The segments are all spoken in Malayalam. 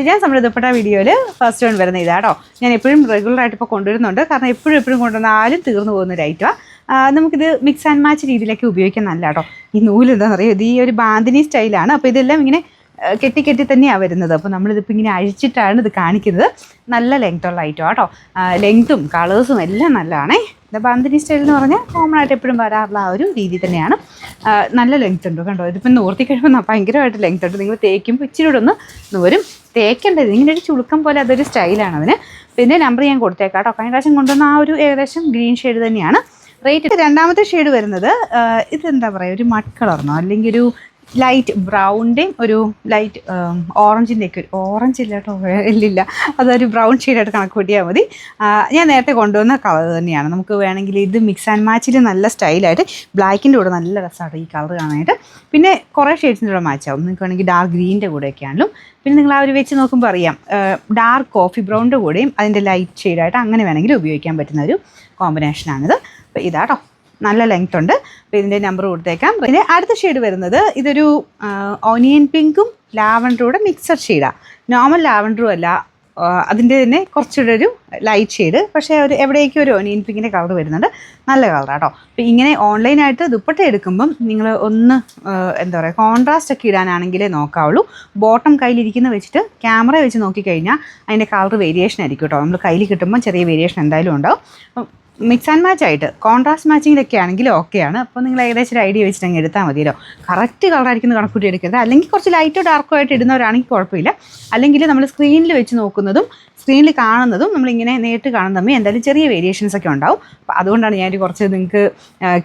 ഞാൻ നമ്മുടെ ദുപ്പട്ട വീഡിയോയിൽ ഫസ്റ്റ് വൺ വരുന്ന ഇതാട്ടോ. ഞാൻ എപ്പോഴും റെഗുലറായിട്ട് ഇപ്പോൾ കൊണ്ടുവരുന്നുണ്ട്. കാരണം എപ്പോഴും കൊണ്ടുവന്നാലും തീർന്നു പോകുന്നൊരു ഐറ്റമാണ്. നമുക്കിത് മിക്സ് ആൻഡ് മാച്ച് രീതിയിലൊക്കെ ഉപയോഗിക്കാൻ നല്ല കേട്ടോ. ഈ നൂല് എന്താണെന്ന് അറിയാം, ഇത് ഈ ഒരു ബാന്തിനി സ്റ്റൈലാണ്. അപ്പോൾ ഇതെല്ലാം ഇങ്ങനെ കെട്ടി തന്നെയാണ് വരുന്നത്. അപ്പോൾ നമ്മളിതിപ്പോൾ ഇങ്ങനെ അഴിച്ചിട്ടാണ് ഇത് കാണിക്കുന്നത്. നല്ല ലെങ്ത്തുള്ള ഐറ്റം കേട്ടോ. ലെങ്ത്തും കളേഴ്സും എല്ലാം നല്ലതാണേ. ഇത് ബാന്തിനി സ്റ്റൈൽ എന്ന് പറഞ്ഞാൽ കോമൺ ആയിട്ട് എപ്പോഴും വരാറുള്ള ആ ഒരു രീതി തന്നെയാണ്. നല്ല ലെങ്ത് ഉണ്ട് കണ്ടോ. ഇതിപ്പോൾ നോർത്തി കഴിയുമ്പോൾ ഭയങ്കരമായിട്ട് ലെങ്ത് ഉണ്ട്. നിങ്ങൾ തേക്കുമ്പോൾ ഇച്ചിരി കൂടെ ഒന്ന് നൂരും തേക്കേണ്ടത്. ഇങ്ങനെ ഒരു ചുളുക്കം പോലെ അതൊരു സ്റ്റൈലാണ് അതിന്. പിന്നെ നമ്പർ ഞാൻ കൊടുത്തേക്കാം കേട്ടോ. കഴിഞ്ഞ പ്രാവശ്യം കൊണ്ടുവന്ന ആ ഒരു ഏകദേശം ഗ്രീൻ ഷെയ്ഡ് തന്നെയാണ്. റേറ്റ് രണ്ടാമത്തെ ഷെയ്ഡ് വരുന്നത് ഇതെന്താ പറയുക, ഒരു മഡ് കളർന്നോ അല്ലെങ്കിൽ ഒരു ലൈറ്റ് ബ്രൗണിൻ്റെയും ഒരു ലൈറ്റ് ഓറഞ്ചിൻ്റെയൊക്കെ ഓറഞ്ച് ഇല്ല കേട്ടോ, ഇല്ലില്ല, അതൊരു ബ്രൗൺ ഷെയ്ഡായിട്ട് കണക്ക് കൂട്ടിയാൽ മതി. ഞാൻ നേരത്തെ കൊണ്ടുവന്ന കളർ തന്നെയാണ്. നമുക്ക് വേണമെങ്കിൽ ഇത് മിക്സ് ആൻഡ് മാച്ചിൽ നല്ല സ്റ്റൈലായിട്ട് ബ്ലാക്കിൻ്റെ കൂടെ നല്ല രസമാണ് ഈ കളർ കാണാനായിട്ട്. പിന്നെ കുറേ ഷെയ്ഡ്സിൻ്റെ കൂടെ മാച്ചാവും. നിങ്ങൾക്ക് വേണമെങ്കിൽ ഡാർക്ക് ഗ്രീനിൻ്റെ കൂടെയൊക്കെ ആണെങ്കിലും. പിന്നെ നിങ്ങൾ ആ ഒരു വെച്ച് നോക്കുമ്പോൾ അറിയാം, ഡാർക്ക് കോഫി ബ്രൗണിൻ്റെ കൂടെയും അതിൻ്റെ ലൈറ്റ് ഷെയ്ഡായിട്ട് അങ്ങനെ വേണമെങ്കിൽ ഉപയോഗിക്കാൻ പറ്റുന്ന ഒരു കോമ്പിനേഷനാണിത്. അപ്പോൾ ഇതാട്ടോ, നല്ല ലെങ്ത് ഉണ്ട്. അപ്പോൾ ഇതിൻ്റെ നമ്പർ കൊടുത്തേക്കാം. പിന്നെ അടുത്ത ഷെയ്ഡ് വരുന്നത് ഇതൊരു ഓനിയൻ പിങ്കും ലാവൻഡറുടെ മിക്സഡ് ഷെയ്ഡാണ്. നോർമൽ ലാവൻഡറും അല്ല, അതിൻ്റെ തന്നെ കുറച്ചുകൂടെ ഒരു ലൈറ്റ് ഷെയ്ഡ്. പക്ഷേ എവിടേക്കും ഒരു ഓനിയൻ പിങ്കിൻ്റെ കളർ വരുന്നുണ്ട്. നല്ല കളറാട്ടോ. അപ്പോൾ ഇങ്ങനെ ഓൺലൈനായിട്ട് ദുപ്പട്ട എടുക്കുമ്പം നിങ്ങൾ ഒന്ന് എന്താ പറയുക, കോൺട്രാസ്റ്റ് ഒക്കെ ഇടാനാണെങ്കിലേ നോക്കാവുള്ളൂ. ബോട്ടം കയ്യിലിരിക്കുന്ന വെച്ചിട്ട് ക്യാമറ വെച്ച് നോക്കിക്കഴിഞ്ഞാൽ അതിൻ്റെ കളർ വേരിയേഷൻ ആയിരിക്കും കേട്ടോ. നമ്മൾ കയ്യിൽ കിട്ടുമ്പം ചെറിയ വേരിയേഷൻ എന്തായാലും ഉണ്ടാവും. അപ്പം മിക്സ് ആൻഡ് മാച്ച് ആയിട്ട് കോൺട്രാസ്റ്റ് മാച്ചിങ്ങിലൊക്കെ ആണെങ്കിലും ഓക്കെയാണ്. അപ്പോൾ നിങ്ങൾ ഏകദേശം ഒരു ഐഡിയ വെച്ചിട്ട് അങ്ങ് എടുത്താൽ മതിയല്ലോ. കറക്റ്റ് കളറായിരിക്കുന്ന കണക്കൂട്ടി എടുക്കരുത്. അല്ലെങ്കിൽ കുറച്ച് ലൈറ്റോ ഡാർക്കോ ആയിട്ട് ഇടുന്നവരാണെങ്കിൽ കുഴപ്പമില്ല. അല്ലെങ്കിൽ നമ്മൾ സ്ക്രീനിൽ വെച്ച് നോക്കുന്നതും സ്ക്രീനിൽ കാണുന്നതും നമ്മളിങ്ങനെ നേരിട്ട് കാണുന്ന തമ്മിൽ എന്തായാലും ചെറിയ വേരിയേഷൻസ് ഒക്കെ ഉണ്ടാവും. അപ്പോൾ അതുകൊണ്ടാണ് ഞാനൊരു കുറച്ച് നിങ്ങൾക്ക്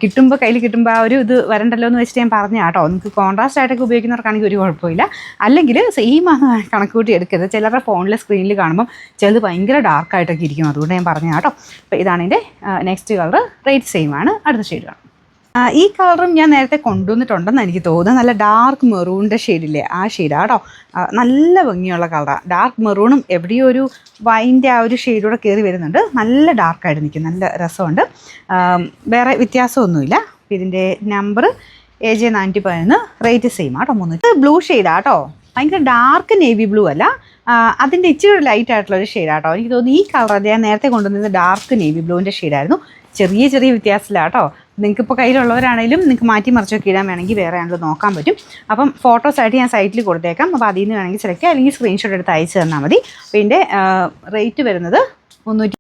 കിട്ടുമ്പോൾ കയ്യിൽ കിട്ടുമ്പോൾ ആ ഒരു ഇത് വരണ്ടല്ലോ എന്ന് വെച്ചിട്ട് ഞാൻ പറഞ്ഞ കേട്ടോ. നിങ്ങൾക്ക് കോൺട്രാസ്റ്റ് ആയിട്ടൊക്കെ ഉപയോഗിക്കുന്നവർക്കാണെങ്കിൽ ഒരു കുഴപ്പമില്ല. അല്ലെങ്കിൽ സെയിം ആണ് കണക്കൂട്ടി എടുക്കരുത്. ചിലരുടെ ഫോണിലെ സ്ക്രീനിൽ കാണുമ്പം ചിലത് ഭയങ്കര ഡാർക്കായിട്ടൊക്കെ ഇരിക്കും. അതുകൊണ്ട് ഞാൻ പറഞ്ഞ കേട്ടോ. അപ്പോൾ ഇതാണ് എൻ്റെ നെക്സ്റ്റ് കളർ. റേറ്റ് സെയിം ആണ്. അടുത്ത ഷെയ്ഡ് കാണാം. ഈ കളറും ഞാൻ നേരത്തെ കൊണ്ടുവന്നിട്ടുണ്ടെന്ന് എനിക്ക് തോന്നുന്നത്. നല്ല ഡാർക്ക് മെറൂണിൻ്റെ ഷെയ്ഡില്ലേ, ആ ഷെയ്ഡാണ് കേട്ടോ. നല്ല ഭംഗിയുള്ള കളറാണ്. ഡാർക്ക് മെറൂണും എവിടെയോ ഒരു വൈൻ്റെ ആ ഒരു ഷെയ്ഡൂടെ കയറി വരുന്നുണ്ട്. നല്ല ഡാർക്കായിട്ട് നിൽക്കും, നല്ല രസമുണ്ട്. വേറെ വ്യത്യാസമൊന്നുമില്ല. ഇതിൻ്റെ നമ്പർ AJ411. റേറ്റ് സെയിം ആട്ടോ. 300. ബ്ലൂ ഷെയ്ഡാണ് കേട്ടോ. ഭയങ്കര ഡാർക്ക് നേവി ബ്ലൂ അല്ല, അതിൻ്റെ ഇച്ചിരി ലൈറ്റ് ആയിട്ടുള്ളൊരു ഷെയ്ഡാട്ടോ. എനിക്ക് തോന്നുന്നു ഈ കളർ ഞാൻ നേരത്തെ കൊണ്ടുവന്നത് ഡാർക്ക് നേവി ബ്ലൂവിൻ്റെ ഷെയ്ഡായിരുന്നു. ചെറിയ വ്യത്യാസമില്ല കേട്ടോ. നിങ്ങൾക്കിപ്പോൾ കയ്യിലുള്ളവരാണെങ്കിലും നിങ്ങൾക്ക് മാറ്റി മറിച്ചൊക്കെ ഇടാൻ വേണമെങ്കിൽ വേറെ ആണെങ്കിലും നോക്കാൻ പറ്റും. അപ്പം ഫോട്ടോസായിട്ട് ഞാൻ സൈറ്റിൽ കൊടുത്തേക്കാം. അപ്പോൾ അതിൽ നിന്ന് വേണമെങ്കിൽ സെലക്ട് ചെയ്യുക, അല്ലെങ്കിൽ സ്ക്രീൻഷോട്ട് എടുത്ത് അയച്ചു തന്നാൽ മതി. അപ്പോൾ ഇതിൻ്റെ റേറ്റ് വരുന്നത് 300.